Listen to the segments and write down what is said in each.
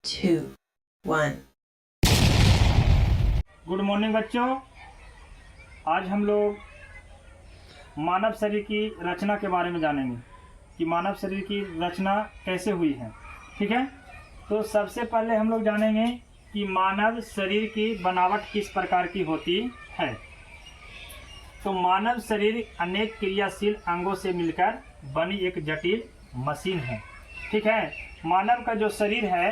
2, 1. Good morning बच्चों। आज हम लोग मानव शरीर की रचना के बारे में जानेंगे कि मानव शरीर की रचना कैसे हुई है। ठीक है, तो सबसे पहले हम लोग जानेंगे कि मानव शरीर की बनावट किस प्रकार की होती है। तो मानव शरीर अनेक क्रियाशील अंगों से मिलकर बनी एक जटिल मशीन है। ठीक है, मानव का जो शरीर है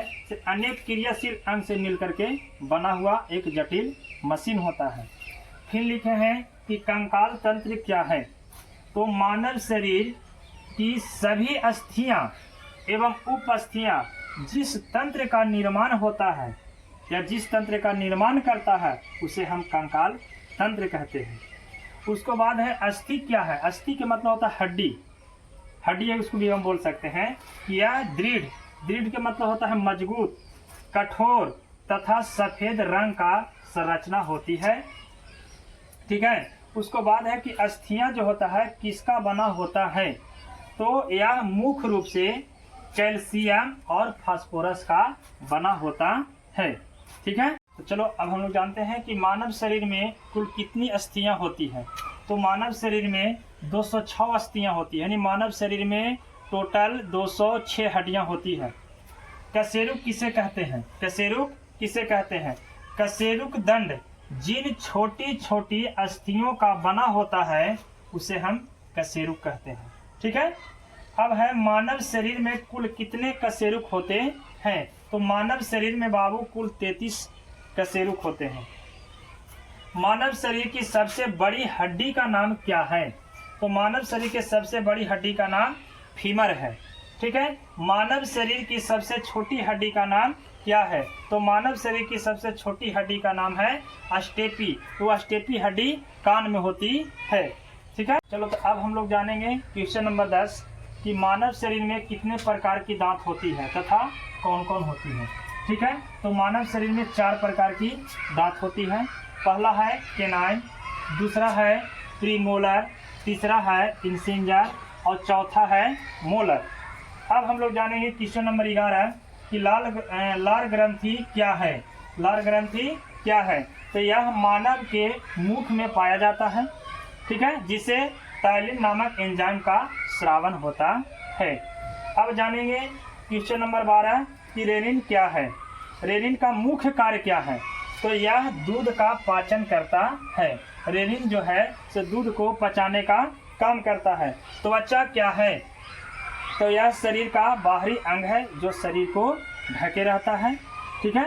अनेक क्रियाशील अंग से मिलकर के बना हुआ एक जटिल मशीन होता है। फिर लिखे हैं कि कंकाल तंत्र क्या है। तो मानव शरीर की सभी अस्थियां एवं उपअस्थियां जिस तंत्र का निर्माण होता है या जिस तंत्र का निर्माण करता है उसे हम कंकाल तंत्र कहते हैं। उसके बाद है अस्थि क्या है। अस्थि के मतलब होता है हड्डी। हड्डी है, उसको भी हम बोल सकते हैं कि यह दृढ़। दृढ़ के मतलब होता है मजबूत, कठोर तथा सफेद रंग का संरचना होती है। ठीक है, उसको बाद है कि अस्थियां जो होता है किसका बना होता है। तो यह मुख्य रूप से कैल्शियम और फास्फोरस का बना होता है। ठीक है, तो चलो अब हम लोग जानते हैं कि मानव शरीर में कुल कितनी अस्थियां होती है। तो मानव शरीर में 206 अस्थियां होती है, यानी मानव शरीर में टोटल 206 हड्डियां होती है। कशेरुक किसे कहते हैं। कशेरुक किसे कहते हैं। कशेरुक दंड जिन छोटी छोटी अस्थियों का बना होता है उसे हम कशेरुक कहते हैं। ठीक है, अब है मानव शरीर में कुल कितने कशेरुक होते हैं। तो मानव शरीर में बाबू कुल 33 कशेरुक होते हैं। मानव शरीर की सबसे बड़ी हड्डी का नाम क्या है। तो मानव शरीर के सबसे बड़ी हड्डी का नाम फीमर है। ठीक है, मानव शरीर की सबसे छोटी हड्डी का नाम क्या है। तो मानव शरीर की सबसे छोटी हड्डी का नाम है अस्टेपी। तो अस्टेपी हड्डी कान में होती है। ठीक है, चलो तो अब हम लोग जानेंगे क्वेश्चन नंबर 10 कि मानव शरीर में कितने प्रकार की दांत होती है तथा कौन कौन होती है। ठीक है, तो मानव शरीर में 4 प्रकार की दांत होती है। पहला है केनाइन, दूसरा है प्रीमोलर, तीसरा है इंसिंजर और चौथा है मोलर। अब हम लोग जानेंगे क्वेश्चन नंबर 11 कि लार ग्रंथि क्या है। लार ग्रंथि क्या है। तो यह मानव के मुख में पाया जाता है। ठीक है, जिसे टाइलिन नामक एंजाइम का स्रावन होता है। अब जानेंगे क्वेश्चन नंबर 12 कि रेनिन क्या है। रेनिन का मुख्य कार्य क्या है। तो यह दूध का पाचन करता है। रेनिन जो है से दूध को पचाने का काम करता है। त्वचा क्या है। तो यह शरीर का बाहरी अंग है जो शरीर को ढके रहता है। ठीक है,